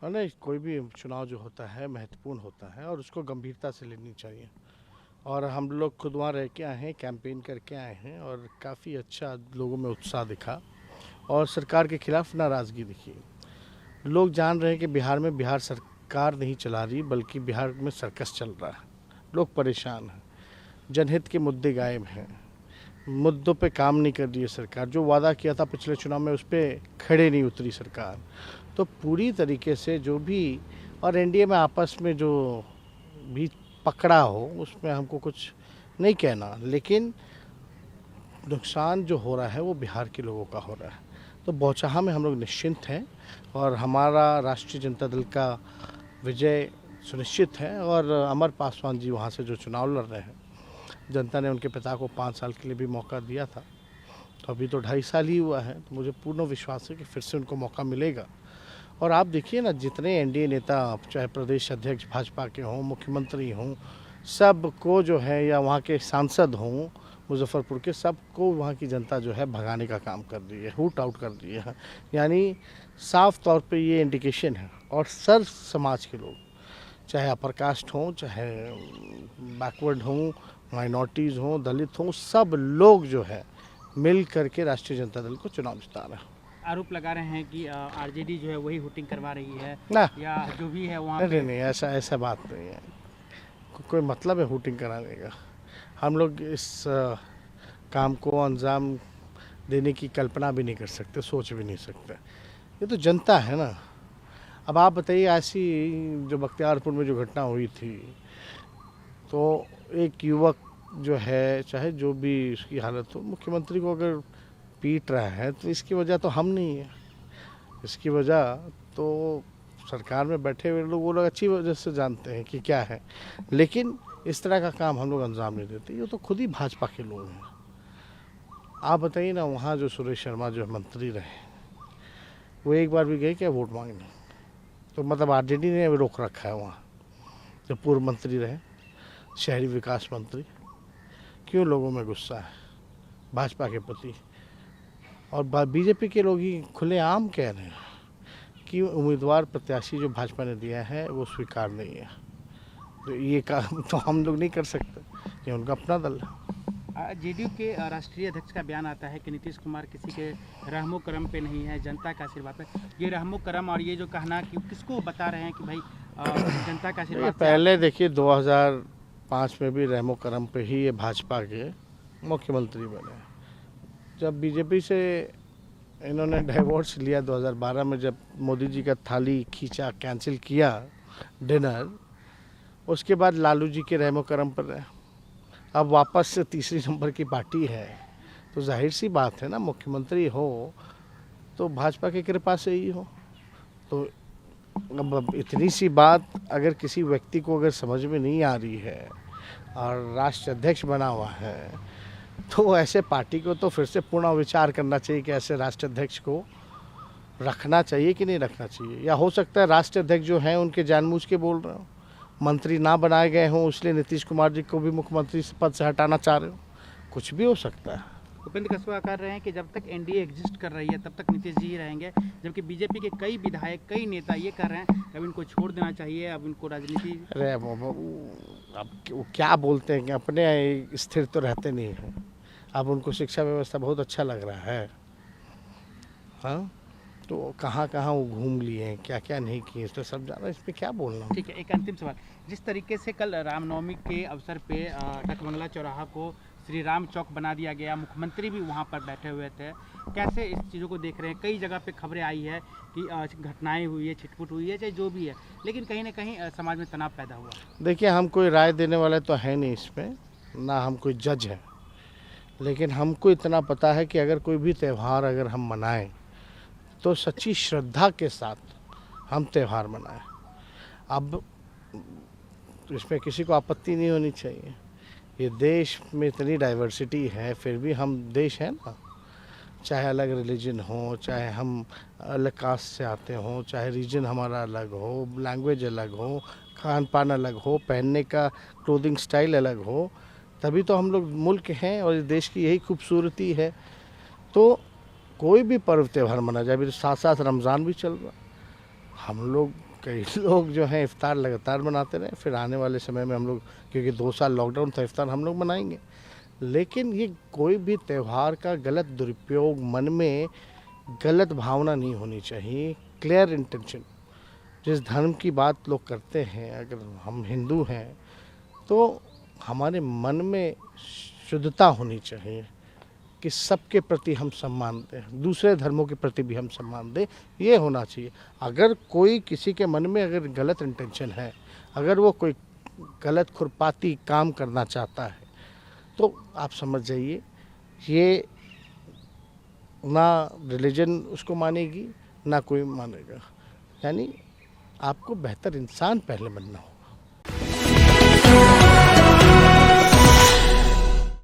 और नहीं, कोई भी चुनाव जो होता है महत्वपूर्ण होता है और उसको गंभीरता से लेनी चाहिए। और हम लोग खुद वहाँ रह के आए हैं, कैंपेन करके आए हैं और काफ़ी अच्छा लोगों में उत्साह दिखा और सरकार के खिलाफ नाराज़गी दिखी। लोग जान रहे हैं कि बिहार में बिहार सरकार नहीं चला रही, बल्कि बिहार में सर्कस चल रहा है। लोग परेशान हैं, जनहित के मुद्दे गायब हैं, मुद्दों पे काम नहीं कर रही है सरकार। जो वादा किया था पिछले चुनाव में, उस पर खड़े नहीं उतरी सरकार। तो पूरी तरीके से जो भी, और एनडीए में आपस में जो भी पकड़ा हो, उसमें हमको कुछ नहीं कहना, लेकिन नुकसान जो हो रहा है वो बिहार के लोगों का हो रहा है। तो बौछाहा में हम लोग निश्चिंत हैं और हमारा राष्ट्रीय जनता दल का विजय सुनिश्चित है। और अमर पासवान जी वहाँ से जो चुनाव लड़ रहे हैं, जनता ने उनके पिता को 5 साल के लिए भी मौका दिया था, तो अभी तो 2.5 साल ही हुआ है। तो मुझे पूर्ण विश्वास है कि फिर से उनको मौका मिलेगा। और आप देखिए ना, जितने एनडीए नेता, चाहे प्रदेश अध्यक्ष भाजपा के हों, मुख्यमंत्री हों, सबको जो है, या वहाँ के सांसद हों मुजफ्फरपुर के, सबको वहाँ की जनता जो है भगाने का काम कर रही है, रूट आउट कर रही है। यानी साफ तौर पे ये इंडिकेशन है। और सर्व समाज के लोग, चाहे अपर कास्ट हों, चाहे बैकवर्ड हों, माइनॉरिटीज़ हों, दलित हों, सब लोग जो है मिल करके राष्ट्रीय जनता दल को चुनाव जिता रहे हैं। आरोप लगा रहे हैं कि आरजेडी जो है वही हुटिंग करवा रही है ना, या जो भी है वहाँ नहीं पे। नहीं, ऐसा बात नहीं है। कोई मतलब है हुटिंग कराने का? हम लोग इस काम को अंजाम देने की कल्पना भी नहीं कर सकते, सोच भी नहीं सकते। ये तो जनता है ना। अब आप बताइए, ऐसी जो बख्तियारपुर में जो घटना हुई थी, तो एक युवक जो है, चाहे जो भी उसकी हालत हो, मुख्यमंत्री को अगर पीट रहा है, तो इसकी वजह तो हम नहीं है। इसकी वजह तो सरकार में बैठे हुए लोग, वो लोग अच्छी वजह से जानते हैं कि क्या है। लेकिन इस तरह का काम हम लोग अंजाम नहीं देते। ये तो खुद ही भाजपा के लोग हैं। आप बताइए ना, वहाँ जो सुरेश शर्मा जो मंत्री रहे, वो एक बार भी गए क्या वोट मांगने? तो मतलब आरजेडी ने रोक रखा है वहाँ, जब पूर्व मंत्री रहे, शहरी विकास मंत्री। क्यों लोगों में गुस्सा है भाजपा के प्रति? और बीजेपी के लोग ही खुलेआम कह रहे हैं कि उम्मीदवार प्रत्याशी जो भाजपा ने दिया है वो स्वीकार नहीं है। तो ये काम तो हम लोग नहीं कर सकते, ये उनका अपना दल है। जेडीयू के राष्ट्रीय अध्यक्ष का बयान आता है कि नीतीश कुमार किसी के रहमो करम पे नहीं है, जनता का आशीर्वाद पे। ये रहमो करम और ये जो कहना कि किसको बता रहे हैं कि भाई जनता का आशीर्वाद? पहले देखिए, 2005 में भी रहमो करम पे ही ये भाजपा के मुख्यमंत्री बने। जब बीजेपी से इन्होंने डाइवोर्स लिया 2012 में, जब मोदी जी का थाली खींचा, कैंसिल किया डिनर, उसके बाद लालू जी के रहमो करम पर रहे। अब वापस से तीसरी नंबर की पार्टी है, तो जाहिर सी बात है ना, मुख्यमंत्री हो तो भाजपा की कृपा से ही हो। तो अब इतनी सी बात अगर किसी व्यक्ति को अगर समझ में नहीं आ रही है और राष्ट्रीय अध्यक्ष बना हुआ है, तो ऐसे पार्टी को तो फिर से पुनः विचार करना चाहिए कि ऐसे राष्ट्रीय अध्यक्ष को रखना चाहिए कि नहीं रखना चाहिए। या हो सकता है राष्ट्रीय अध्यक्ष जो हैं उनके जानबूझ के बोल रहे हो, मंत्री ना बनाए गए हों, इसलिए नीतीश कुमार जी को भी मुख्यमंत्री पद से हटाना चाह रहे हो। कुछ भी हो सकता है। उपेंद्र कुशवाहा कर रहे हैं कि जब तक एनडीए एग्जिस्ट कर रही है तब तक नीतीश जी ही रहेंगे, जबकि बीजेपी के कई विधायक, कई नेता ये कर रहे हैं अब इनको छोड़ देना चाहिए, अब इनको राजनीति। अरे अब वो क्या बोलते हैं कि अपने स्थिर तो रहते नहीं हैं। अब उनको शिक्षा व्यवस्था बहुत अच्छा लग रहा है, हाँ, तो कहाँ कहाँ वो घूम लिए हैं, क्या क्या नहीं किए, तो सब जाना, इस पर क्या बोलना। ठीक है, एक अंतिम सवाल। जिस तरीके से कल रामनवमी के अवसर पे डकबंगला चौराहा को श्री राम चौक बना दिया गया, मुख्यमंत्री भी वहाँ पर बैठे हुए थे, कैसे इस चीज़ों को देख रहे हैं? कई जगह पे खबरें आई है कि घटनाएं हुई है, छिटपुट हुई है, चाहे जो भी है, लेकिन कहीं ना कहीं समाज में तनाव पैदा हुआ। देखिए, हम कोई राय देने वाले तो है नहीं इसमें, ना हम कोई जज हैं, लेकिन हमको इतना पता है कि अगर कोई भी त्यौहार अगर हम मनाएं तो सच्ची श्रद्धा के साथ हम त्यौहार मनाएं। अब इसमें किसी को आपत्ति नहीं होनी चाहिए। ये देश में इतनी डाइवर्सिटी है, फिर भी हम देश हैं ना। चाहे अलग रिलीजन हो, चाहे हम अलग कास्ट से आते हों, चाहे रीजन हमारा अलग हो, लैंग्वेज अलग हो, खान पान अलग हो, पहनने का क्लोथिंग स्टाइल अलग हो, तभी तो हम लोग मुल्क हैं और इस देश की यही खूबसूरती है। तो कोई भी पर्व त्यौहार मना जाए, अभी तो साथ साथ रमज़ान भी चल रहा, हम लोग कई लोग जो हैं इफ्तार लगातार मनाते रहे, फिर आने वाले समय में हम लोग, क्योंकि 2 साल लॉकडाउन था, इफ्तार हम लोग मनाएंगे। लेकिन ये कोई भी त्यौहार का गलत दुरुपयोग, मन में गलत भावना नहीं होनी चाहिए। क्लियर इंटेंशन, जिस धर्म की बात लोग करते हैं, अगर हम हिंदू हैं तो हमारे मन में शुद्धता होनी चाहिए कि सबके प्रति हम सम्मान दें, दूसरे धर्मों के प्रति भी हम सम्मान दें, ये होना चाहिए। अगर कोई किसी के मन में अगर गलत इंटेंशन है, अगर वो कोई गलत खुरपाती काम करना चाहता है, तो आप समझ जाइए ये ना रिलीजन उसको मानेगी, ना कोई मानेगा। यानी आपको बेहतर इंसान पहले बनना हो।